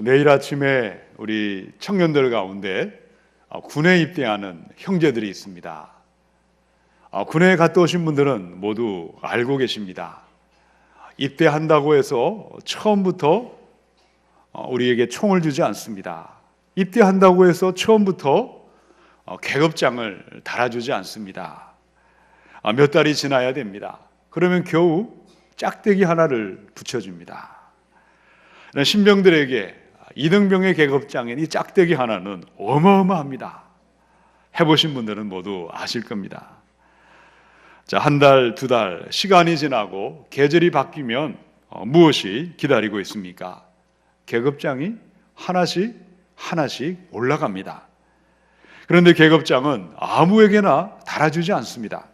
내일 아침에 우리 청년들 가운데 군에 입대하는 형제들이 있습니다. 군에 갔다 오신 분들은 모두 알고 계십니다. 입대한다고 해서 처음부터 우리에게 총을 주지 않습니다. 입대한다고 해서 처음부터 계급장을 달아주지 않습니다. 몇 달이 지나야 됩니다. 그러면 겨우 짝대기 하나를 붙여줍니다. 신병들에게 이등병의 계급장인 이 짝대기 하나는 어마어마합니다. 해보신 분들은 모두 아실 겁니다. 자, 한 달, 두 달, 시간이 지나고 계절이 바뀌면 무엇이 기다리고 있습니까? 계급장이 하나씩 올라갑니다. 그런데 계급장은 아무에게나 달아주지 않습니다.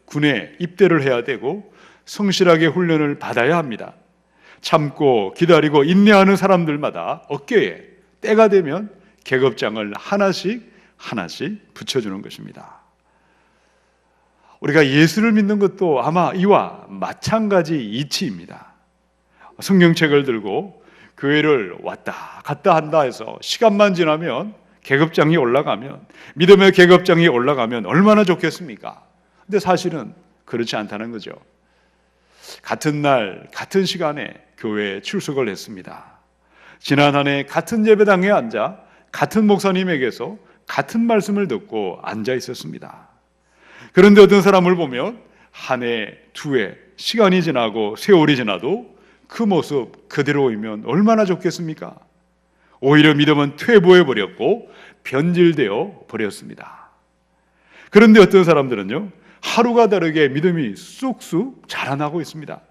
군에 입대를 해야 되고 성실하게 훈련을 받아야 합니다. 참고 기다리고 인내하는 사람들마다 어깨에 때가 되면 계급장을 하나씩 붙여주는 것입니다. 우리가 예수를 믿는 것도 아마 이와 마찬가지 이치입니다. 성경책을 들고 교회를 왔다 갔다 한다 해서 시간만 지나면 계급장이 올라가면, 믿음의 계급장이 올라가면 얼마나 좋겠습니까? 근데 사실은 그렇지 않다는 거죠. 같은 날 같은 시간에 교회에 출석을 했습니다. 지난 한 해 같은 예배당에 앉아 같은 목사님에게서 같은 말씀을 듣고 앉아 있었습니다. 그런데 어떤 사람을 보면 한 해, 두 해, 시간이 지나고 세월이 지나도 그 모습 그대로이면 얼마나 좋겠습니까? 오히려 믿음은 퇴보해버렸고 변질되어 버렸습니다. 그런데 어떤 사람들은요, 하루가 다르게 믿음이 쑥쑥 자라나고 있습니다.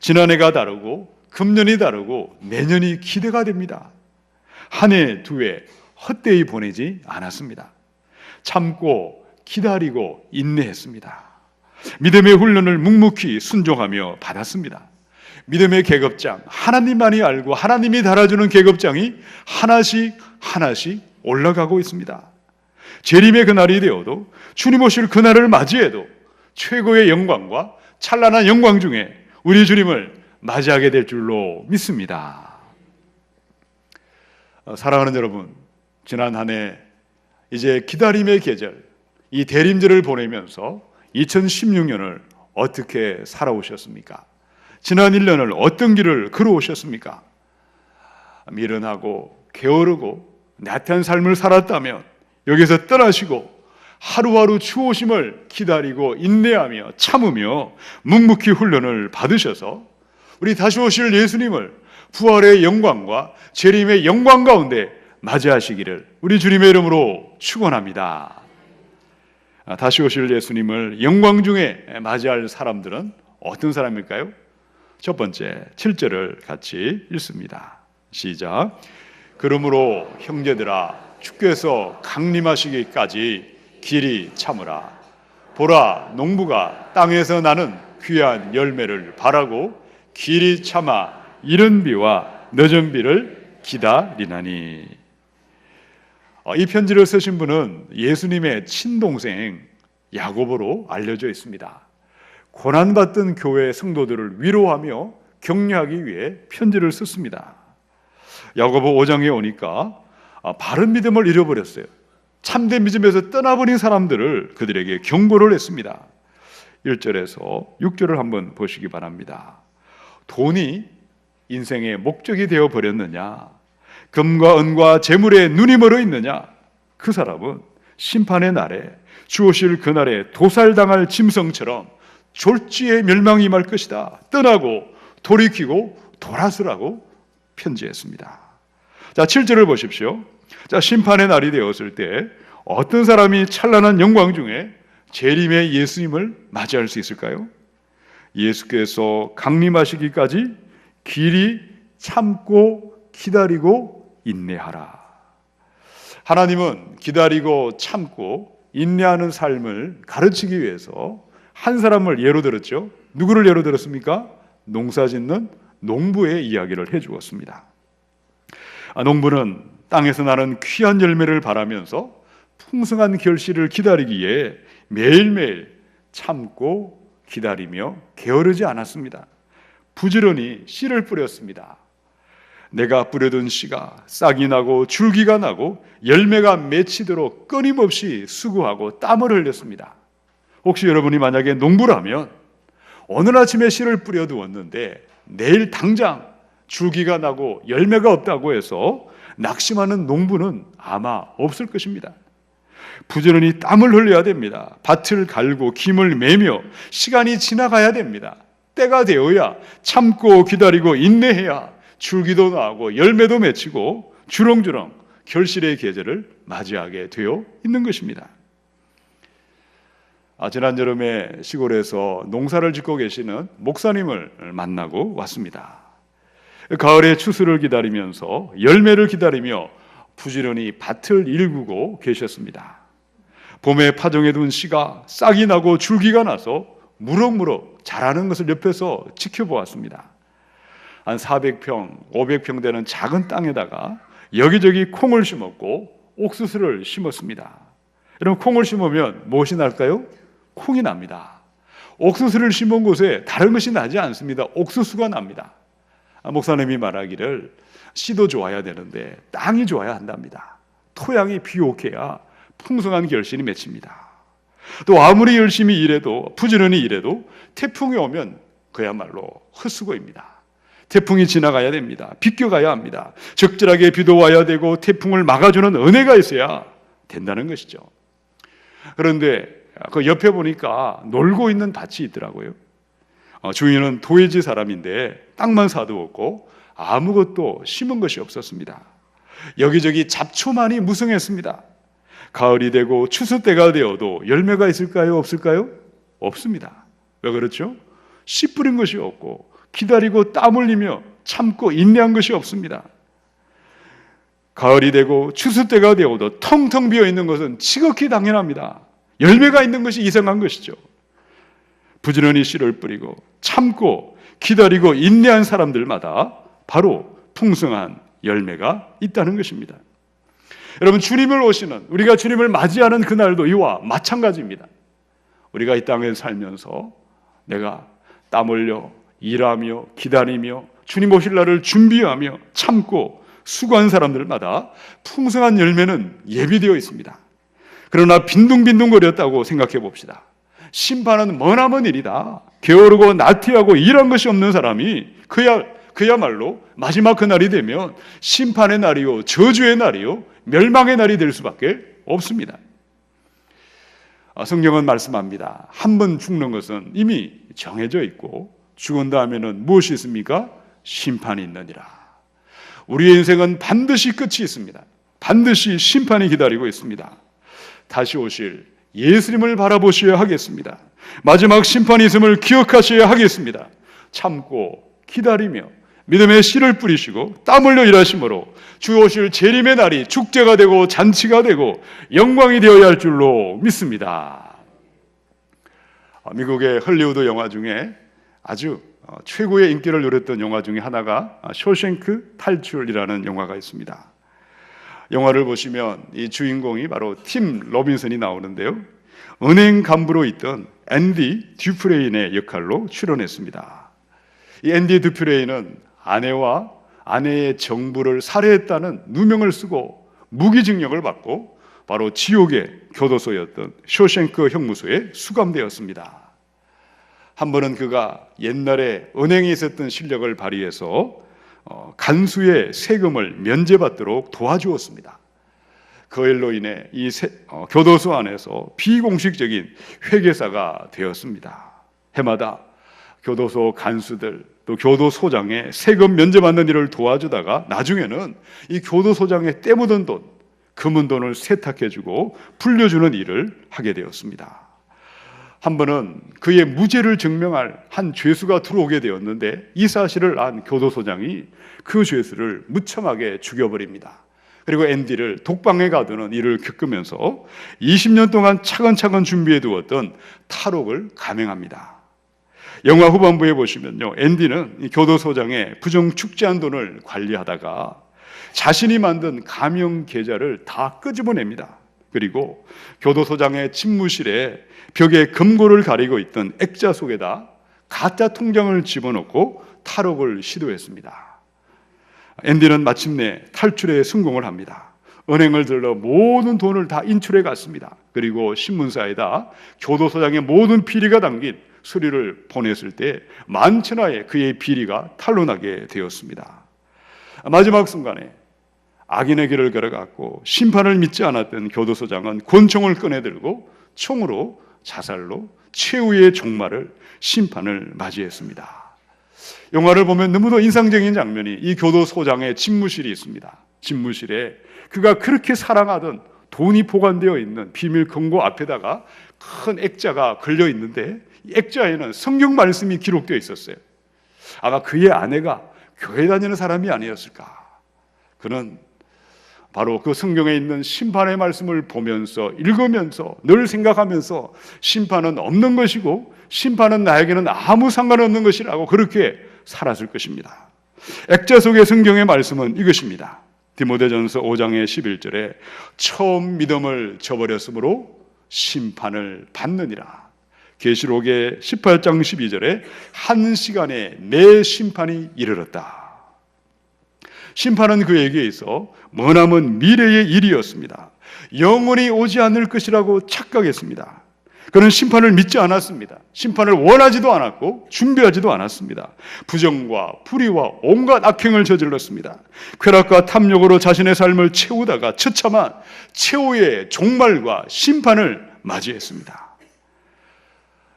지난해가 다르고 금년이 다르고 내년이 기대가 됩니다. 한 해, 두 해 헛되이 보내지 않았습니다. 참고 기다리고 인내했습니다. 믿음의 훈련을 묵묵히 순종하며 받았습니다. 믿음의 계급장, 하나님만이 알고 하나님이 달아주는 계급장이 하나씩 올라가고 있습니다. 재림의 그날이 되어도, 주님 오실 그날을 맞이해도 최고의 영광과 찬란한 영광 중에 우리 주님을 맞이하게 될 줄로 믿습니다. 사랑하는 여러분, 지난 한 해 이제 기다림의 계절, 이 대림절을 보내면서 2016년을 어떻게 살아오셨습니까? 지난 1년을 어떤 길을 걸어오셨습니까? 미련하고 게으르고 나태한 삶을 살았다면 여기서 떠나시고 하루하루 주오심을 기다리고 인내하며 참으며 묵묵히 훈련을 받으셔서 우리 다시 오실 예수님을 부활의 영광과 재림의 영광 가운데 맞이하시기를 우리 주님의 이름으로 축원합니다. 다시 오실 예수님을 영광 중에 맞이할 사람들은 어떤 사람일까요? 첫 번째 7절을 같이 읽습니다. 시작. 그러므로 형제들아, 주께서 강림하시기까지 길이 참으라. 보라, 농부가 땅에서 나는 귀한 열매를 바라고 길이 참아 이른 비와 늦은 비를 기다리나니. 이 편지를 쓰신 분은 예수님의 친동생 야고보로 알려져 있습니다. 고난받던 교회 성도들을 위로하며 격려하기 위해 편지를 썼습니다. 야고보 5장에 오니까 바른 믿음을 잃어버렸어요. 참된 믿음에서 떠나버린 사람들을 그들에게 경고를 했습니다. 1절에서 6절을 한번 보시기 바랍니다. 돈이 인생의 목적이 되어버렸느냐? 금과 은과 재물에 눈이 멀어 있느냐? 그 사람은 심판의 날에, 주 오실 그날에 도살당할 짐승처럼 졸지에 멸망이 임할 것이다. 떠나고 돌이키고 돌아서라고 편지했습니다. 자, 7절을 보십시오. 자, 심판의 날이 되었을 때 어떤 사람이 찬란한 영광 중에 재림의 예수님을 맞이할 수 있을까요? 예수께서 강림하시기까지 길이 참고 기다리고 인내하라. 하나님은 기다리고 참고 인내하는 삶을 가르치기 위해서 한 사람을 예로 들었죠. 누구를 예로 들었습니까? 농사짓는 농부의 이야기를 해주었습니다. 농부는 땅에서 나는 귀한 열매를 바라면서 풍성한 결실을 기다리기에 매일매일 참고 기다리며 게으르지 않았습니다. 부지런히 씨를 뿌렸습니다. 내가 뿌려둔 씨가 싹이 나고 줄기가 나고 열매가 맺히도록 끊임없이 수고하고 땀을 흘렸습니다. 혹시 여러분이 만약에 농부를 하면 오늘 아침에 씨를 뿌려두었는데 내일 당장 줄기가 나고 열매가 없다고 해서 낙심하는 농부는 아마 없을 것입니다. 부지런히 땀을 흘려야 됩니다. 밭을 갈고 김을 매며 시간이 지나가야 됩니다. 때가 되어야 참고 기다리고 인내해야 줄기도 나고 열매도 맺히고 주렁주렁 결실의 계절을 맞이하게 되어 있는 것입니다. 지난 여름에 시골에서 농사를 짓고 계시는 목사님을 만나고 왔습니다. 가을의 추수를 기다리면서 열매를 기다리며 부지런히 밭을 일구고 계셨습니다. 봄에 파종해둔 씨가 싹이 나고 줄기가 나서 무럭무럭 자라는 것을 옆에서 지켜보았습니다. 한 400평, 500평 되는 작은 땅에다가 여기저기 콩을 심었고 옥수수를 심었습니다. 여러분, 콩을 심으면 무엇이 날까요? 콩이 납니다. 옥수수를 심은 곳에 다른 것이 나지 않습니다. 옥수수가 납니다. 목사님이 말하기를 씨도 좋아야 되는데 땅이 좋아야 한답니다. 토양이 비옥해야 풍성한 결실이 맺힙니다. 또 아무리 열심히 일해도 부지런히 일해도 태풍이 오면 그야말로 헛수고입니다. 태풍이 지나가야 됩니다. 비껴가야 합니다. 적절하게 비도 와야 되고 태풍을 막아주는 은혜가 있어야 된다는 것이죠. 그런데 그 옆에 보니까 놀고 있는 밭이 있더라고요. 주인은 도회지 사람인데 땅만 사두었고 아무것도 심은 것이 없었습니다. 여기저기 잡초만이 무성했습니다. 가을이 되고 추수 때가 되어도 열매가 있을까요? 없을까요? 없습니다. 왜 그렇죠? 씨 뿌린 것이 없고 기다리고 땀 흘리며 참고 인내한 것이 없습니다. 가을이 되고 추수 때가 되어도 텅텅 비어 있는 것은 지극히 당연합니다. 열매가 있는 것이 이상한 것이죠. 부지런히 씨를 뿌리고 참고 기다리고 인내한 사람들마다 바로 풍성한 열매가 있다는 것입니다. 여러분, 주님을 오시는, 우리가 주님을 맞이하는 그날도 이와 마찬가지입니다. 우리가 이 땅에 살면서 내가 땀 흘려 일하며 기다리며 주님 오실 날을 준비하며 참고 수고한 사람들마다 풍성한 열매는 예비되어 있습니다. 그러나 빈둥빈둥거렸다고 생각해 봅시다. 심판은 머나먼 일이다. 게으르고 나태하고 일한 것이 없는 사람이 그야말로 마지막 그날이 되면 심판의 날이요, 저주의 날이요, 멸망의 날이 될 수밖에 없습니다. 성경은 말씀합니다. 한 번 죽는 것은 이미 정해져 있고 죽은 다음에는 무엇이 있습니까? 심판이 있느니라. 우리의 인생은 반드시 끝이 있습니다. 반드시 심판이 기다리고 있습니다. 다시 오실 예수님을 바라보셔야 하겠습니다. 마지막 심판이 있음을 기억하셔야 하겠습니다. 참고 기다리며 믿음의 씨를 뿌리시고 땀 흘려 일하심으로 주 오실 재림의 날이 축제가 되고 잔치가 되고 영광이 되어야 할 줄로 믿습니다. 미국의 헐리우드 영화 중에 아주 최고의 인기를 누렸던 영화 중에 하나가 쇼생크 탈출이라는 영화가 있습니다. 영화를 보시면 이 주인공이 바로 팀 로빈슨이 나오는데요, 은행 간부로 있던 앤디 듀프레인의 역할로 출연했습니다. 이 앤디 듀프레인은 아내와 아내의 정부를 살해했다는 누명을 쓰고 무기징역을 받고 바로 지옥의 교도소였던 쇼생크 형무소에 수감되었습니다. 한 번은 그가 옛날에 은행에 있었던 실력을 발휘해서 간수의 세금을 면제받도록 도와주었습니다. 그 일로 인해 이 교도소 안에서 비공식적인 회계사가 되었습니다. 해마다 교도소 간수들 또 교도소장의 세금 면제받는 일을 도와주다가 나중에는 이 교도소장의 때 묻은 돈, 금은 돈을 세탁해주고 불려주는 일을 하게 되었습니다. 한 번은 그의 무죄를 증명할 한 죄수가 들어오게 되었는데 이 사실을 안 교도소장이 그 죄수를 무참하게 죽여버립니다. 그리고 앤디를 독방에 가두는 일을 겪으면서 20년 동안 차근차근 준비해 두었던 탈옥을 감행합니다. 영화 후반부에 보시면요, 앤디는 이 교도소장의 부정축제한 돈을 관리하다가 자신이 만든 가명 계좌를 다 끄집어냅니다. 그리고 교도소장의 집무실에 벽에 금고를 가리고 있던 액자 속에다 가짜 통장을 집어넣고 탈옥을 시도했습니다. 앤디는 마침내 탈출에 성공을 합니다. 은행을 들러 모든 돈을 다 인출해 갔습니다. 그리고 신문사에다 교도소장의 모든 비리가 담긴 서류를 보냈을 때 만천하에 그의 비리가 탄로나게 되었습니다. 마지막 순간에 악인의 길을 걸어갔고 심판을 믿지 않았던 교도소장은 권총을 꺼내들고 총으로 자살로 최후의 종말을, 심판을 맞이했습니다. 영화를 보면 너무도 인상적인 장면이 이 교도소장의 집무실이 있습니다. 집무실에 그가 그렇게 사랑하던 돈이 보관되어 있는 비밀 금고 앞에다가 큰 액자가 걸려 있는데 이 액자에는 성경 말씀이 기록되어 있었어요. 아마 그의 아내가 교회 다니는 사람이 아니었을까. 그는 바로 그 성경에 있는 심판의 말씀을 보면서, 읽으면서, 늘 생각하면서 심판은 없는 것이고 심판은 나에게는 아무 상관없는 것이라고 그렇게 살았을 것입니다. 액자 속의 성경의 말씀은 이것입니다. 디모데전서 5장의 11절에 처음 믿음을 저버렸으므로 심판을 받느니라. 계시록의 18장 12절에 한 시간에 내 심판이 이르렀다. 심판은 그에게 있어 머나먼 미래의 일이었습니다. 영원히 오지 않을 것이라고 착각했습니다. 그는 심판을 믿지 않았습니다. 심판을 원하지도 않았고 준비하지도 않았습니다. 부정과 불의와 온갖 악행을 저질렀습니다. 쾌락과 탐욕으로 자신의 삶을 채우다가 처참한 최후의 종말과 심판을 맞이했습니다.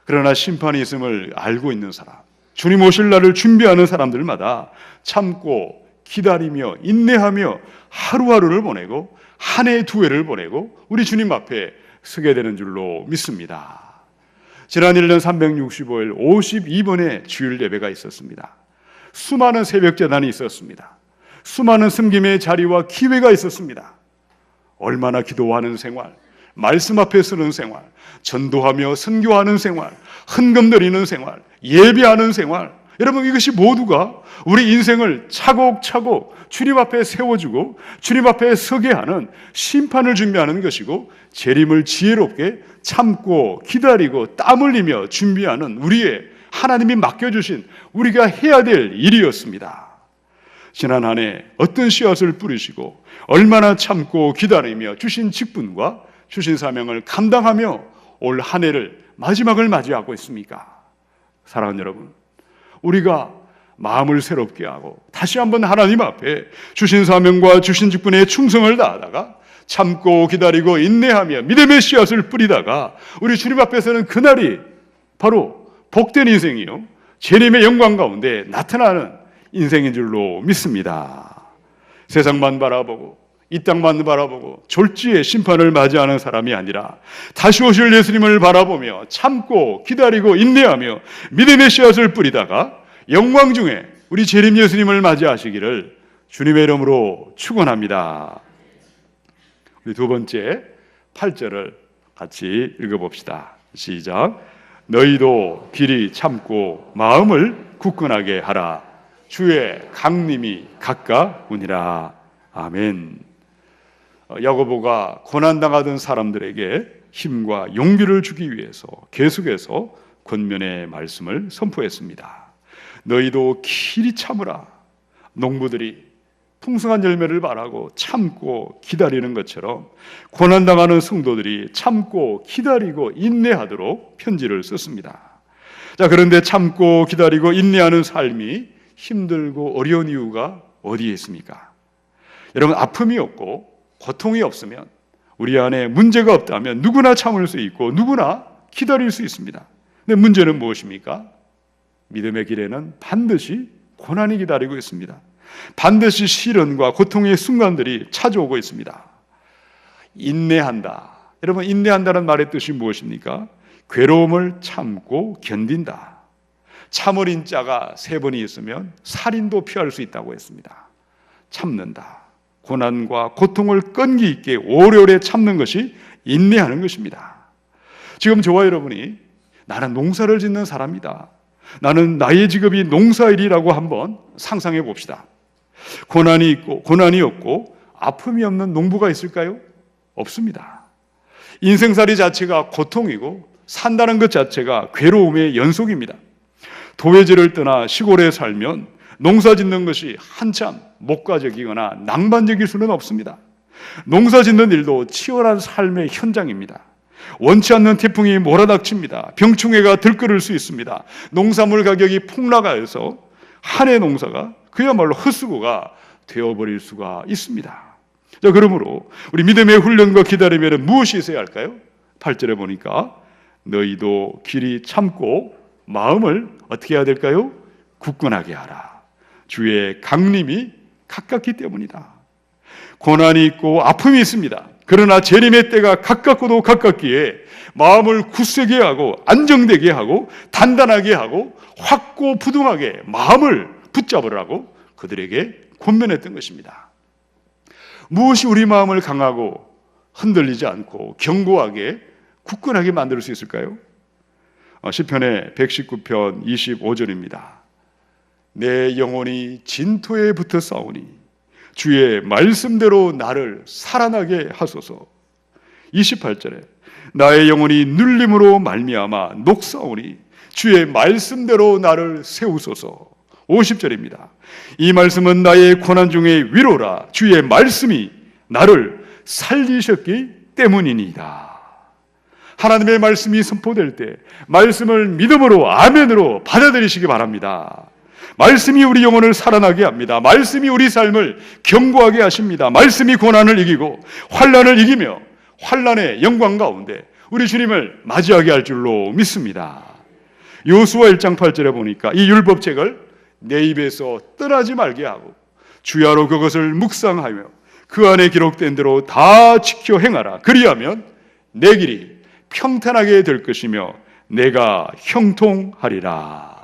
그러나 심판이 있음을 알고 있는 사람, 주님 오실 날을 준비하는 사람들마다 참고 기다리며 인내하며 하루하루를 보내고 한 해 두 해를 보내고 우리 주님 앞에 서게 되는 줄로 믿습니다. 지난 1년 365일 52번의 주일 예배가 있었습니다. 수많은 새벽 재단이 있었습니다. 수많은 섬김의 자리와 기회가 있었습니다. 얼마나 기도하는 생활, 말씀 앞에 서는 생활, 전도하며 선교하는 생활, 헌금 드리는 생활, 예배하는 생활, 여러분 이것이 모두가 우리 인생을 차곡차곡 주님 앞에 세워주고 주님 앞에 서게 하는 심판을 준비하는 것이고 재림을 지혜롭게 참고 기다리고 땀 흘리며 준비하는 우리의 하나님이 맡겨주신 우리가 해야 될 일이었습니다. 지난 한 해 어떤 씨앗을 뿌리시고 얼마나 참고 기다리며 주신 직분과 주신 사명을 감당하며 올 한 해를 마지막을 맞이하고 있습니까? 사랑하는 여러분, 우리가 마음을 새롭게 하고 다시 한번 하나님 앞에 주신 사명과 주신 직분에 충성을 다하다가 참고 기다리고 인내하며 믿음의 씨앗을 뿌리다가 우리 주님 앞에서는 그날이 바로 복된 인생이요 재림의 영광 가운데 나타나는 인생인 줄로 믿습니다. 세상만 바라보고 이 땅만 바라보고 졸지의 심판을 맞이하는 사람이 아니라 다시 오실 예수님을 바라보며 참고 기다리고 인내하며 믿음의 씨앗을 뿌리다가 영광 중에 우리 재림 예수님을 맞이하시기를 주님의 이름으로 축원합니다. 우리 두 번째 8절을 같이 읽어봅시다. 시작. 너희도 길이 참고 마음을 굳건하게 하라. 주의 강림이 가까우니라. 아멘. 야고보가 고난당하던 사람들에게 힘과 용기를 주기 위해서 계속해서 권면의 말씀을 선포했습니다. 너희도 길이 참으라. 농부들이 풍성한 열매를 바라고 참고 기다리는 것처럼 고난당하는 성도들이 참고 기다리고 인내하도록 편지를 썼습니다. 자, 그런데 참고 기다리고 인내하는 삶이 힘들고 어려운 이유가 어디에 있습니까? 여러분, 아픔이 없고 고통이 없으면, 우리 안에 문제가 없다면 누구나 참을 수 있고 누구나 기다릴 수 있습니다. 근데 문제는 무엇입니까? 믿음의 길에는 반드시 고난이 기다리고 있습니다. 반드시 시련과 고통의 순간들이 찾아오고 있습니다. 인내한다. 여러분, 인내한다는 말의 뜻이 무엇입니까? 괴로움을 참고 견딘다. 참을 인자가 3번이 있으면 살인도 피할 수 있다고 했습니다. 참는다. 고난과 고통을 끈기 있게 오래오래 참는 것이 인내하는 것입니다. 지금 저와 여러분이 나는 농사를 짓는 사람이다. 나는 나의 직업이 농사일이라고 한번 상상해 봅시다. 고난이 있고 고난이 없고 아픔이 없는 농부가 있을까요? 없습니다. 인생살이 자체가 고통이고 산다는 것 자체가 괴로움의 연속입니다. 도회지를 떠나 시골에 살면 농사 짓는 것이 한참 목가적이거나 낭만적일 수는 없습니다. 농사 짓는 일도 치열한 삶의 현장입니다. 원치 않는 태풍이 몰아닥칩니다. 병충해가 들끓을 수 있습니다. 농산물 가격이 폭락하여서 한 해 농사가 그야말로 헛수고가 되어버릴 수가 있습니다. 자, 그러므로 우리 믿음의 훈련과 기다림에는 무엇이 있어야 할까요? 8절에 보니까 너희도 길이 참고 마음을 어떻게 해야 될까요? 굳건하게 하라. 주의 강림이 가깝기 때문이다. 고난이 있고 아픔이 있습니다. 그러나 재림의 때가 가깝고도 가깝기에 마음을 굳세게 하고 안정되게 하고 단단하게 하고 확고부동하게 마음을 붙잡으라고 그들에게 권면했던 것입니다. 무엇이 우리 마음을 강하고 흔들리지 않고 견고하게 굳건하게 만들 수 있을까요? 시편의 119편 25절입니다. 내 영혼이 진토에 붙어 싸우니 주의 말씀대로 나를 살아나게 하소서. 28절에 나의 영혼이 눌림으로 말미암아 녹사오니 주의 말씀대로 나를 세우소서. 50절입니다. 이 말씀은 나의 고난 중에 위로라. 주의 말씀이 나를 살리셨기 때문이니이다. 하나님의 말씀이 선포될 때 말씀을 믿음으로 아멘으로 받아들이시기 바랍니다. 말씀이 우리 영혼을 살아나게 합니다. 말씀이 우리 삶을 견고하게 하십니다. 말씀이 고난을 이기고 환난을 이기며 환난의 영광 가운데 우리 주님을 맞이하게 할 줄로 믿습니다. 여호수아 1장 8절에 보니까 이 율법책을 내 입에서 떠나지 말게 하고 주야로 그것을 묵상하며 그 안에 기록된 대로 다 지켜 행하라. 그리하면 내 길이 평탄하게 될 것이며 내가 형통하리라.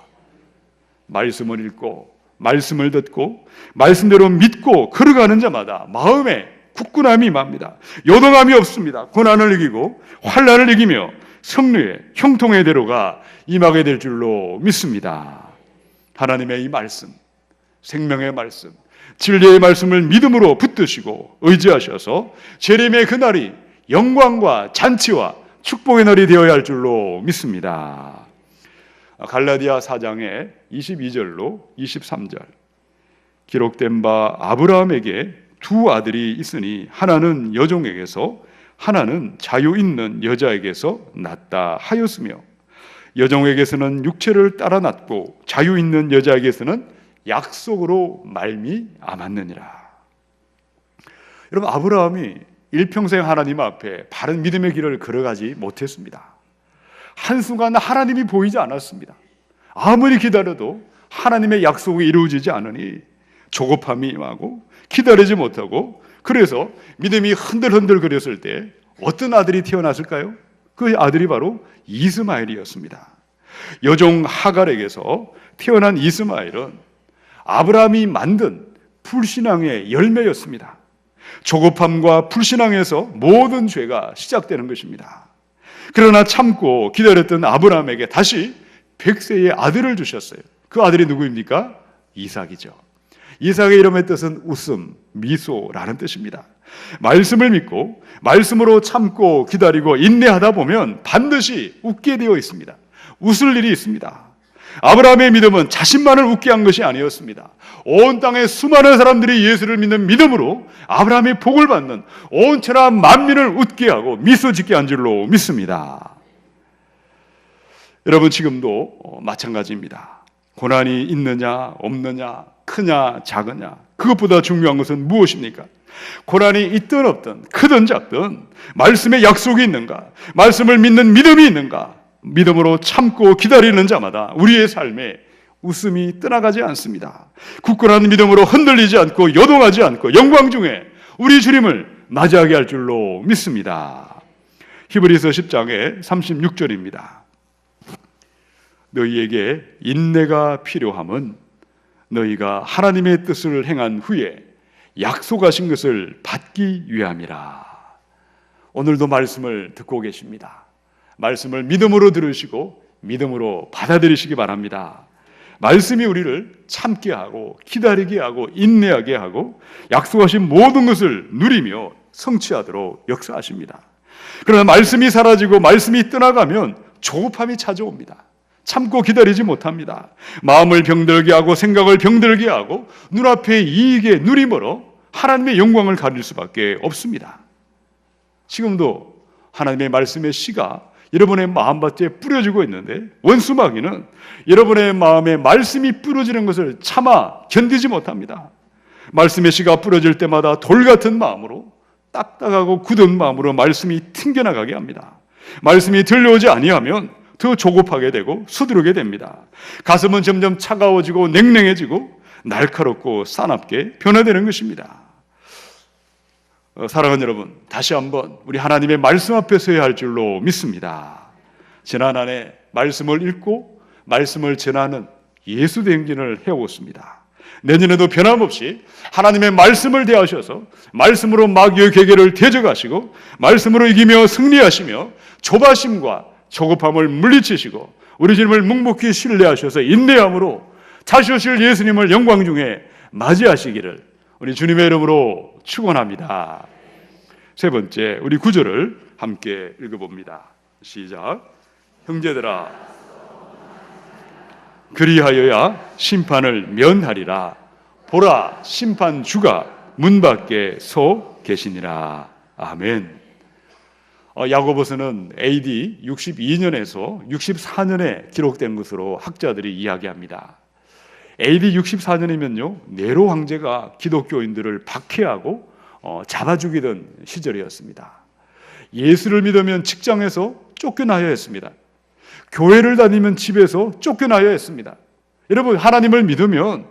말씀을 읽고 말씀을 듣고 말씀대로 믿고 걸어가는 자마다 마음에 굳건함이 임합니다. 요동함이 없습니다. 고난을 이기고 환난을 이기며 성령의 형통의 대로가 임하게 될 줄로 믿습니다. 하나님의 이 말씀, 생명의 말씀, 진리의 말씀을 믿음으로 붙드시고 의지하셔서 재림의 그날이 영광과 잔치와 축복의 날이 되어야 할 줄로 믿습니다. 갈라디아 4장의 22절로 23절 기록된 바 아브라함에게 두 아들이 있으니 하나는 여종에게서 하나는 자유 있는 여자에게서 낳았다 하였으며 여종에게서는 육체를 따라 낳고 자유 있는 여자에게서는 약속으로 말미암았느니라. 여러분, 아브라함이 일평생 하나님 앞에 바른 믿음의 길을 걸어가지 못했습니다. 한순간 하나님이 보이지 않았습니다. 아무리 기다려도 하나님의 약속이 이루어지지 않으니 조급함이 임하고 기다리지 못하고 그래서 믿음이 흔들흔들 거렸을 때 어떤 아들이 태어났을까요? 그 아들이 바로 이스마엘이었습니다. 여종 하갈에게서 태어난 이스마엘은 아브라함이 만든 불신앙의 열매였습니다. 조급함과 불신앙에서 모든 죄가 시작되는 것입니다. 그러나 참고 기다렸던 아브라함에게 다시 100세의 아들을 주셨어요. 그 아들이 누구입니까? 이삭이죠. 이삭의 이름의 뜻은 웃음, 미소라는 뜻입니다. 말씀을 믿고 말씀으로 참고 기다리고 인내하다 보면 반드시 웃게 되어 있습니다. 웃을 일이 있습니다. 아브라함의 믿음은 자신만을 웃게 한 것이 아니었습니다. 온 땅의 수많은 사람들이 예수를 믿는 믿음으로 아브라함의 복을 받는 온 천하 만민을 웃게 하고 미소 짓게 한 줄로 믿습니다. 여러분, 지금도 마찬가지입니다. 고난이 있느냐 없느냐 크냐 작으냐 그것보다 중요한 것은 무엇입니까? 고난이 있든 없든 크든 작든 말씀에 약속이 있는가, 말씀을 믿는 믿음이 있는가, 믿음으로 참고 기다리는 자마다 우리의 삶에 웃음이 떠나가지 않습니다. 굳건한 믿음으로 흔들리지 않고 요동하지 않고 영광 중에 우리 주님을 맞이하게 할 줄로 믿습니다. 히브리서 10장의 36절입니다. 너희에게 인내가 필요함은 너희가 하나님의 뜻을 행한 후에 약속하신 것을 받기 위함이라. 오늘도 말씀을 듣고 계십니다. 말씀을 믿음으로 들으시고 믿음으로 받아들이시기 바랍니다. 말씀이 우리를 참게 하고 기다리게 하고 인내하게 하고 약속하신 모든 것을 누리며 성취하도록 역사하십니다. 그러나 말씀이 사라지고 말씀이 떠나가면 조급함이 찾아옵니다. 참고 기다리지 못합니다. 마음을 병들게 하고 생각을 병들게 하고 눈앞의 이익에 눈이 멀어 하나님의 영광을 가릴 수밖에 없습니다. 지금도 하나님의 말씀의 씨가 여러분의 마음밭에 뿌려지고 있는데 원수 마귀는 여러분의 마음에 말씀이 뿌려지는 것을 차마 견디지 못합니다. 말씀의 씨가 뿌려질 때마다 돌 같은 마음으로, 딱딱하고 굳은 마음으로 말씀이 튕겨나가게 합니다. 말씀이 들려오지 아니하면 더 조급하게 되고 수두르게 됩니다. 가슴은 점점 차가워지고 냉랭해지고 날카롭고 싸납게 변화되는 것입니다. 사랑하는 여러분, 다시 한번 우리 하나님의 말씀 앞에 서야 할 줄로 믿습니다. 지난 한 해 말씀을 읽고 말씀을 전하는 예수 대행진을 해오습니다. 내년에도 변함없이 하나님의 말씀을 대하셔서 말씀으로 마귀의 계계를 대적하시고 말씀으로 이기며 승리하시며 조바심과 조급함을 물리치시고 우리 주님을 묵묵히 신뢰하셔서 인내함으로 다시 오실 예수님을 영광 중에 맞이하시기를 우리 주님의 이름으로 축원합니다. 세 번째, 우리 구절을 함께 읽어봅니다. 시작. 형제들아, 그리하여야 심판을 면하리라. 보라, 심판주가 문 밖에 서 계시니라. 아멘. 야고보서는 AD 62년에서 64년에 기록된 것으로 학자들이 이야기합니다. AD 64년이면요, 네로 황제가 기독교인들을 박해하고 잡아 죽이던 시절이었습니다. 예수를 믿으면 직장에서 쫓겨나야 했습니다. 교회를 다니면 집에서 쫓겨나야 했습니다. 여러분, 하나님을 믿으면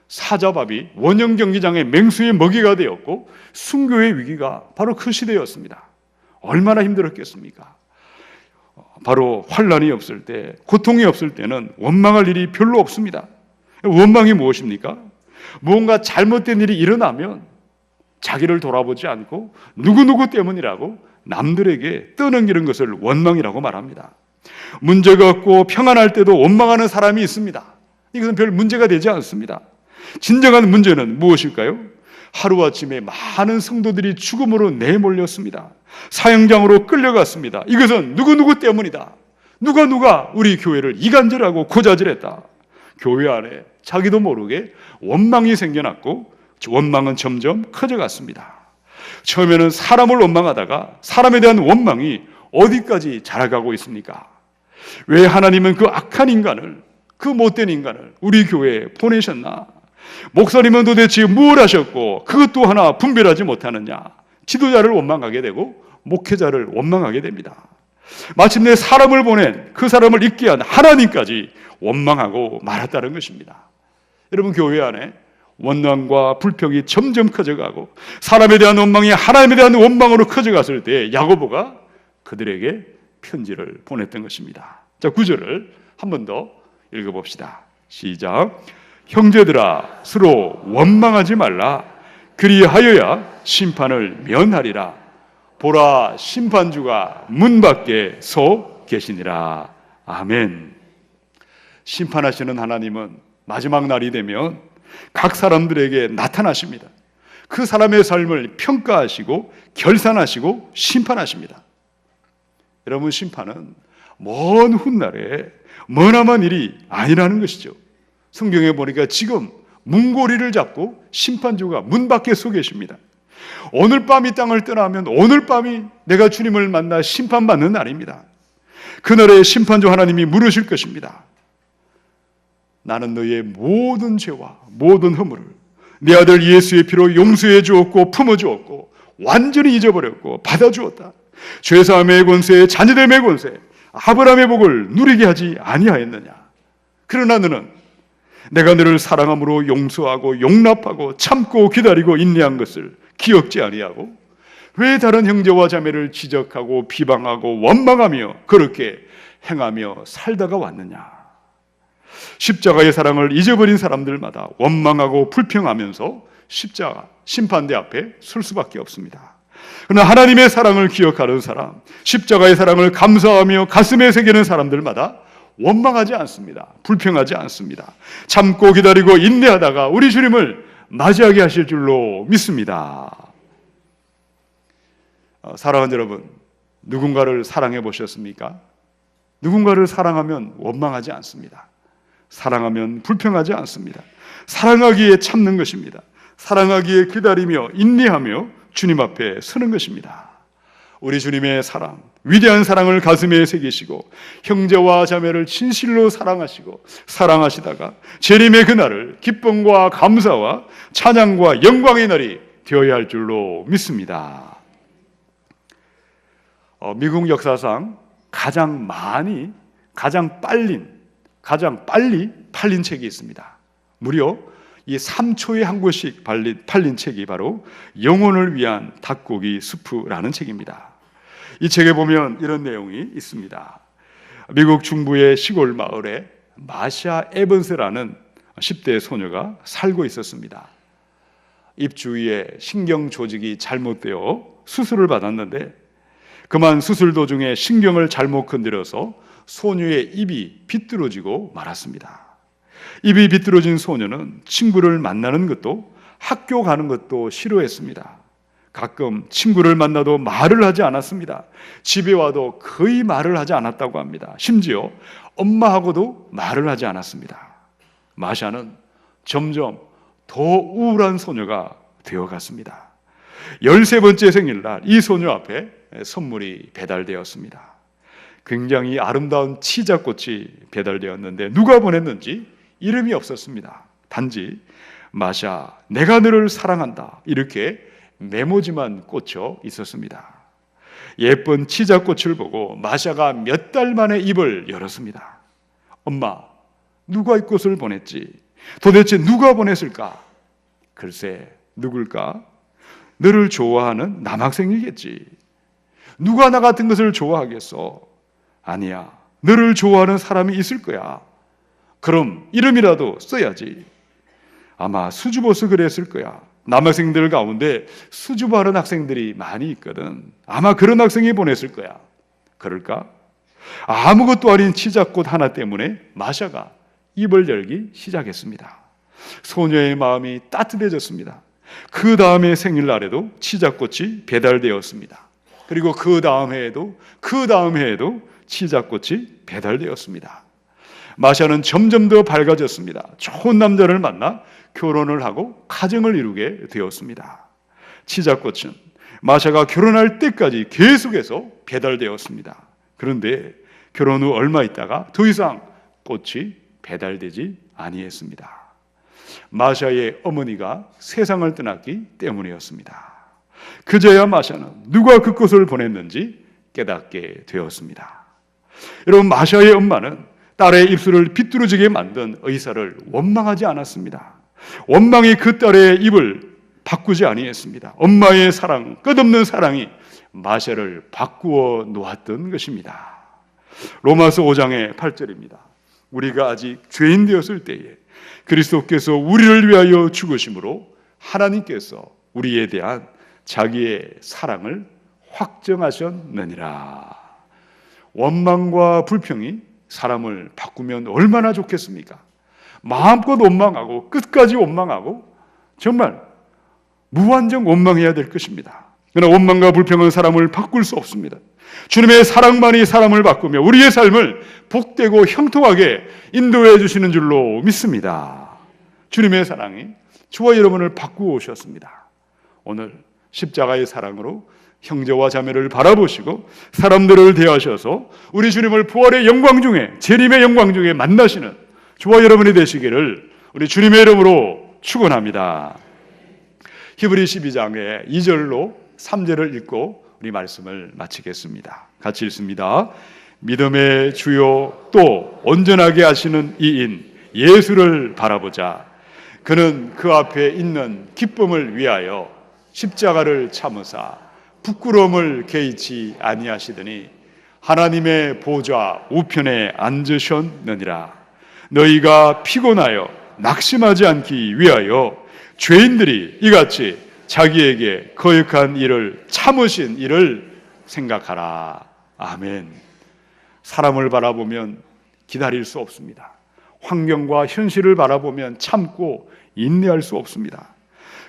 사자밥이 원형 경기장의 맹수의 먹이가 되었고 순교의 위기가 바로 그 시대였습니다. 얼마나 힘들었겠습니까? 바로 환난이 없을 때, 고통이 없을 때는 원망할 일이 별로 없습니다. 원망이 무엇입니까? 무언가 잘못된 일이 일어나면 자기를 돌아보지 않고 누구누구 때문이라고 남들에게 떠넘기는 것을 원망이라고 말합니다. 문제가 없고 평안할 때도 원망하는 사람이 있습니다. 이것은 별 문제가 되지 않습니다. 진정한 문제는 무엇일까요? 하루아침에 많은 성도들이 죽음으로 내몰렸습니다. 사형장으로 끌려갔습니다. 이것은 누구누구 때문이다. 누가 우리 교회를 이간질하고 고자질했다. 교회 안에 자기도 모르게 원망이 생겨났고 원망은 점점 커져갔습니다. 처음에는 사람을 원망하다가 사람에 대한 원망이 어디까지 자라가고 있습니까? 왜 하나님은 그 악한 인간을, 그 못된 인간을 우리 교회에 보내셨나? 목사님은 도대체 뭘 하셨고 그것도 하나 분별하지 못하느냐? 지도자를 원망하게 되고 목회자를 원망하게 됩니다. 마침내 사람을 보낸 그 사람을 있게 한 하나님까지 원망하고 말았다는 것입니다. 여러분, 교회 안에 원망과 불평이 점점 커져가고 사람에 대한 원망이 하나님에 대한 원망으로 커져갔을 때 야고보가 그들에게 편지를 보냈던 것입니다. 자, 9절을 한 번 더 읽어봅시다. 시작. 형제들아, 서로 원망하지 말라. 그리하여야 심판을 면하리라. 보라, 심판주가 문 밖에 서 계시니라. 아멘. 심판하시는 하나님은 마지막 날이 되면 각 사람들에게 나타나십니다. 그 사람의 삶을 평가하시고 결산하시고 심판하십니다. 여러분, 심판은 먼 훗날에 머나먼 일이 아니라는 것이죠. 성경에 보니까 지금 문고리를 잡고 심판주가 문 밖에 서 계십니다. 오늘 밤 이 땅을 떠나면 오늘 밤이 내가 주님을 만나 심판받는 날입니다. 그날에 심판주 하나님이 물으실 것입니다. 나는 너의 모든 죄와 모든 허물을 내 아들 예수의 피로 용서해 주었고 품어 주었고 완전히 잊어버렸고 받아주었다. 죄사함의 권세, 자녀됨의 권세, 아브라함의 복을 누리게 하지 아니하였느냐? 그러나 너는 내가 너를 사랑함으로 용서하고 용납하고 참고 기다리고 인내한 것을 기억지 아니하고 왜 다른 형제와 자매를 지적하고 비방하고 원망하며 그렇게 행하며 살다가 왔느냐? 십자가의 사랑을 잊어버린 사람들마다 원망하고 불평하면서 십자가 심판대 앞에 설 수밖에 없습니다. 그러나 하나님의 사랑을 기억하는 사람, 십자가의 사랑을 감사하며 가슴에 새기는 사람들마다 원망하지 않습니다. 불평하지 않습니다. 참고 기다리고 인내하다가 우리 주님을 맞이하게 하실 줄로 믿습니다. 사랑하는 여러분, 누군가를 사랑해 보셨습니까? 누군가를 사랑하면 원망하지 않습니다. 사랑하면 불평하지 않습니다. 사랑하기에 참는 것입니다. 사랑하기에 기다리며 인내하며 주님 앞에 서는 것입니다. 우리 주님의 사랑, 위대한 사랑을 가슴에 새기시고 형제와 자매를 진실로 사랑하시고 사랑하시다가 재림의 그날을 기쁨과 감사와 찬양과 영광의 날이 되어야 할 줄로 믿습니다. 미국 역사상 가장 빨리 팔린 책이 있습니다. 무려 이 3초에 한 권씩 팔린 책이 바로 영혼을 위한 닭고기 수프라는 책입니다. 이 책에 보면 이런 내용이 있습니다. 미국 중부의 시골 마을에 마샤 에번스라는 10대 소녀가 살고 있었습니다. 입 주위에 신경 조직이 잘못되어 수술을 받았는데 그만 수술 도중에 신경을 잘못 건드려서 소녀의 입이 비뚤어지고 말았습니다. 입이 비뚤어진 소녀는 친구를 만나는 것도 학교 가는 것도 싫어했습니다. 가끔 친구를 만나도 말을 하지 않았습니다. 집에 와도 거의 말을 하지 않았다고 합니다. 심지어 엄마하고도 말을 하지 않았습니다. 마샤는 점점 더 우울한 소녀가 되어갔습니다. 13번째 생일날 이 소녀 앞에 선물이 배달되었습니다. 굉장히 아름다운 치자꽃이 배달되었는데 누가 보냈는지 이름이 없었습니다. 단지 마샤, 내가 너를 사랑한다 이렇게 메모지만 꽂혀 있었습니다. 예쁜 치자꽃을 보고 마샤가 몇 달 만에 입을 열었습니다. 엄마, 누가 이 꽃을 보냈지? 도대체 누가 보냈을까? 글쎄, 누굴까? 너를 좋아하는 남학생이겠지. 누가 나 같은 것을 좋아하겠어? 아니야, 너를 좋아하는 사람이 있을 거야. 그럼 이름이라도 써야지. 아마 수줍어서 그랬을 거야. 남학생들 가운데 수줍어하는 학생들이 많이 있거든. 아마 그런 학생이 보냈을 거야. 그럴까? 아무것도 아닌 치자꽃 하나 때문에 마샤가 입을 열기 시작했습니다. 소녀의 마음이 따뜻해졌습니다. 그 다음에 생일날에도 치자꽃이 배달되었습니다. 그리고 그 다음 해에도 치자꽃이 배달되었습니다. 마샤는 점점 더 밝아졌습니다. 좋은 남자를 만나 결혼을 하고 가정을 이루게 되었습니다. 치자꽃은 마샤가 결혼할 때까지 계속해서 배달되었습니다. 그런데 결혼 후 얼마 있다가 더 이상 꽃이 배달되지 아니했습니다. 마샤의 어머니가 세상을 떠났기 때문이었습니다. 그제야 마샤는 누가 그 꽃을 보냈는지 깨닫게 되었습니다. 여러분, 마샤의 엄마는 딸의 입술을 비뚤어지게 만든 의사를 원망하지 않았습니다. 원망이 그 딸의 입을 바꾸지 아니했습니다. 엄마의 사랑, 끝없는 사랑이 마샤를 바꾸어 놓았던 것입니다. 로마서 5장의 8절입니다. 우리가 아직 죄인 되었을 때에 그리스도께서 우리를 위하여 죽으심으로 하나님께서 우리에 대한 자기의 사랑을 확정하셨느니라. 원망과 불평이 사람을 바꾸면 얼마나 좋겠습니까? 마음껏 원망하고 끝까지 원망하고 정말 무한정 원망해야 될 것입니다. 그러나 원망과 불평은 사람을 바꿀 수 없습니다. 주님의 사랑만이 사람을 바꾸며 우리의 삶을 복되고 형통하게 인도해 주시는 줄로 믿습니다. 주님의 사랑이 저와 여러분을 바꾸어 오셨습니다. 오늘 십자가의 사랑으로 형제와 자매를 바라보시고 사람들을 대하셔서 우리 주님을 부활의 영광 중에, 재림의 영광 중에 만나시는 저와 여러분이 되시기를 우리 주님의 이름으로 축원합니다. 히브리 12장의 2절로 3절을 읽고 우리 말씀을 마치겠습니다. 같이 읽습니다. 믿음의 주요 또 온전하게 하시는 이인 예수를 바라보자. 그는 그 앞에 있는 기쁨을 위하여 십자가를 참으사 부끄러움을 개의치 아니하시더니 하나님의 보좌 우편에 앉으셨느니라. 너희가 피곤하여 낙심하지 않기 위하여 죄인들이 이같이 자기에게 거역한 일을 참으신 일을 생각하라. 아멘. 사람을 바라보면 기다릴 수 없습니다. 환경과 현실을 바라보면 참고 인내할 수 없습니다.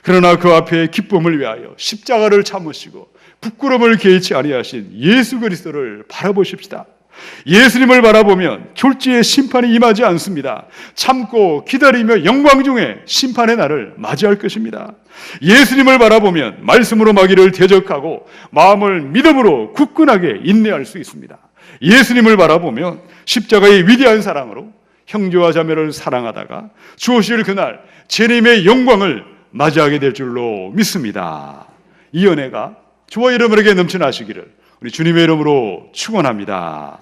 그러나 그 앞에 기쁨을 위하여 십자가를 참으시고 부끄러움을 개의치 아니하신 예수 그리스도를 바라보십시다. 예수님을 바라보면 졸지의 심판이 임하지 않습니다. 참고 기다리며 영광 중에 심판의 날을 맞이할 것입니다. 예수님을 바라보면 말씀으로 마귀를 대적하고 마음을 믿음으로 굳건하게 인내할 수 있습니다. 예수님을 바라보면 십자가의 위대한 사랑으로 형제와 자매를 사랑하다가 주오실 그날 주님의 영광을 맞이하게 될 줄로 믿습니다. 이 은혜가 주와 여러분에게 넘쳐나시기를 우리 주님의 이름으로 축원합니다.